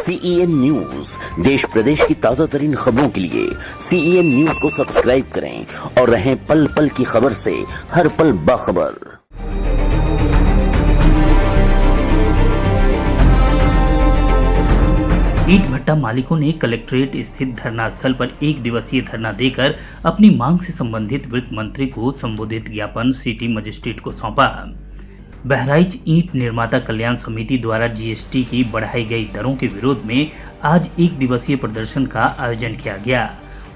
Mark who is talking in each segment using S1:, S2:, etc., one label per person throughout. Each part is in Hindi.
S1: CEN न्यूज देश प्रदेश की ताजा तरीन खबरों के लिए CEN न्यूज को सब्सक्राइब करें और रहें पल पल की खबर से हर पल बाखबर।
S2: ईंट भट्टा मालिकों ने कलेक्ट्रेट स्थित धरना स्थल पर एक दिवसीय धरना देकर अपनी मांग से संबंधित वित्त मंत्री को संबोधित ज्ञापन सिटी मजिस्ट्रेट को सौंपा। बहराइच ईंट निर्माता कल्याण समिति द्वारा GST की बढ़ाई गई दरों के विरोध में आज एक दिवसीय प्रदर्शन का आयोजन किया गया।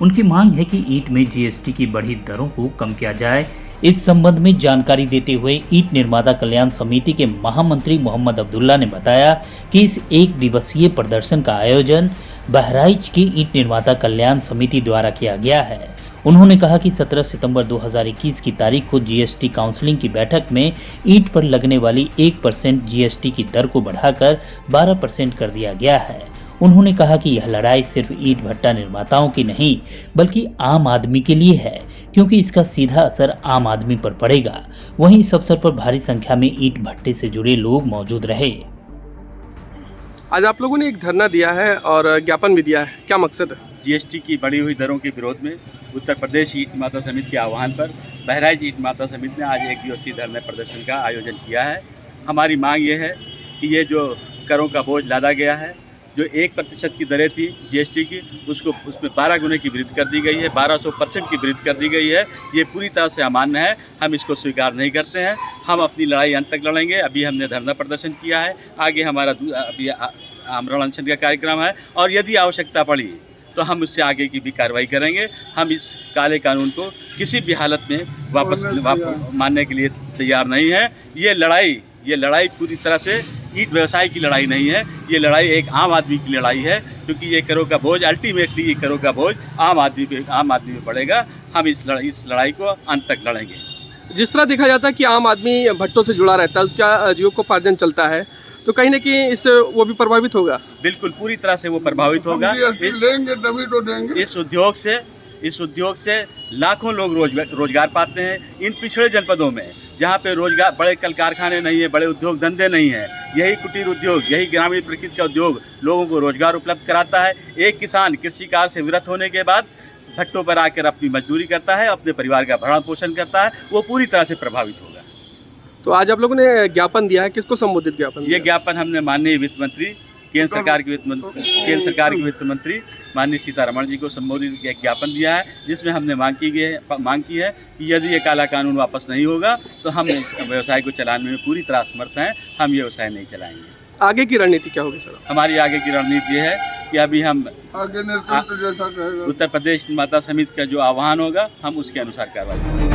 S2: उनकी मांग है कि ईंट में GST की बढ़ी दरों को कम किया जाए। इस संबंध में जानकारी देते हुए ईंट निर्माता कल्याण समिति के महामंत्री मोहम्मद अब्दुल्ला ने बताया कि इस एक दिवसीय प्रदर्शन का आयोजन बहराइच की ईंट निर्माता कल्याण समिति द्वारा किया गया है। उन्होंने कहा कि 17 सितंबर 2021 की तारीख को GST काउंसिलिंग की बैठक में ईंट पर लगने वाली 1% GST की दर को बढ़ाकर 12% कर दिया गया है। उन्होंने कहा कि यह लड़ाई सिर्फ ईंट भट्टा निर्माताओं की नहीं बल्कि आम आदमी के लिए है, क्योंकि इसका सीधा असर आम आदमी पर पड़ेगा। वहीं इस अवसर पर भारी संख्या में ईंट भट्टे से जुड़े लोग मौजूद रहे।
S3: आज आप लोगों ने एक धरना दिया है और ज्ञापन भी दिया है, क्या मकसद है?
S4: GST की बढ़ी हुई दरों के विरोध में उत्तर प्रदेश ईंट निर्माता समिति के आह्वान पर बहराइच ईंट निर्माता समिति ने आज एक दिवसीय धरना प्रदर्शन का आयोजन किया है। हमारी मांग ये है कि ये जो करों का बोझ लादा गया है, जो 1% की दरें थी GST की, उसमें 12 गुने की वृद्धि कर दी गई है, 1200% की वृद्धि कर दी गई है। ये पूरी तरह से अमान्य है, हम इसको स्वीकार नहीं करते हैं। हम अपनी लड़ाई अंत तक लड़ेंगे। अभी हमने धरना प्रदर्शन किया है, आगे हमारा अभी आमरण अनशन का कार्यक्रम है और यदि आवश्यकता पड़ी तो हम उससे आगे की भी कार्रवाई करेंगे। हम इस काले कानून को किसी भी हालत में वापस मानने के लिए तैयार नहीं है। ये लड़ाई पूरी तरह से ईंट व्यवसाय की लड़ाई नहीं है, ये लड़ाई एक आम आदमी की लड़ाई है, क्योंकि ये करों का बोझ अल्टीमेटली ये करों का बोझ आम आदमी पे पड़ेगा। हम इस लड़ाई को अंत तक लड़ेंगे।
S3: जिस तरह देखा जाता है कि आम आदमी भट्टों से जुड़ा रहता है, उसका जीविकोपार्जन चलता है, तो कहीं ना कहीं इससे वो भी प्रभावित होगा।
S4: बिल्कुल पूरी तरह से वो प्रभावित होगा।
S3: लेंगे तभी तो देंगे।
S4: इस उद्योग से लाखों लोग रोजगार पाते हैं। इन पिछड़े जनपदों में जहाँ पे रोजगार, बड़े कल कारखाने नहीं है, बड़े उद्योग धंधे नहीं है, यही कुटीर उद्योग, यही ग्रामीण प्रकृति का उद्योग लोगों को रोजगार उपलब्ध कराता है। एक किसान कृषि कार्य से विरत होने के बाद भट्टों पर आकर अपनी मजदूरी करता है, अपने परिवार का भरण पोषण करता है, वो पूरी तरह से प्रभावित होगा।
S3: तो आज आप लोगों ने ज्ञापन दिया है, किसको संबोधित ज्ञापन? ये
S4: ज्ञापन हमने माननीय वित्त मंत्री, केंद्र सरकार की वित्त मंत्री माननीय सीतारमण जी को संबोधित एक ज्ञापन दिया है, जिसमें हमने मांग की है कि यदि ये काला कानून वापस नहीं होगा तो हम व्यवसाय को चलाने में पूरी तरह असमर्थ हैं। हम ये व्यवसाय नहीं चलाएंगे।
S3: आगे की रणनीति क्या होगी सर?
S4: हमारी आगे की रणनीति ये है कि अभी हम उत्तर प्रदेश निर्माता समिति का जो आह्वान होगा, हम उसके अनुसार कार्रवाई करेंगे।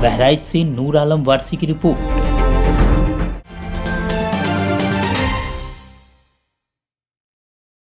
S2: बहराइच से नूर आलम वारसी की रिपोर्ट।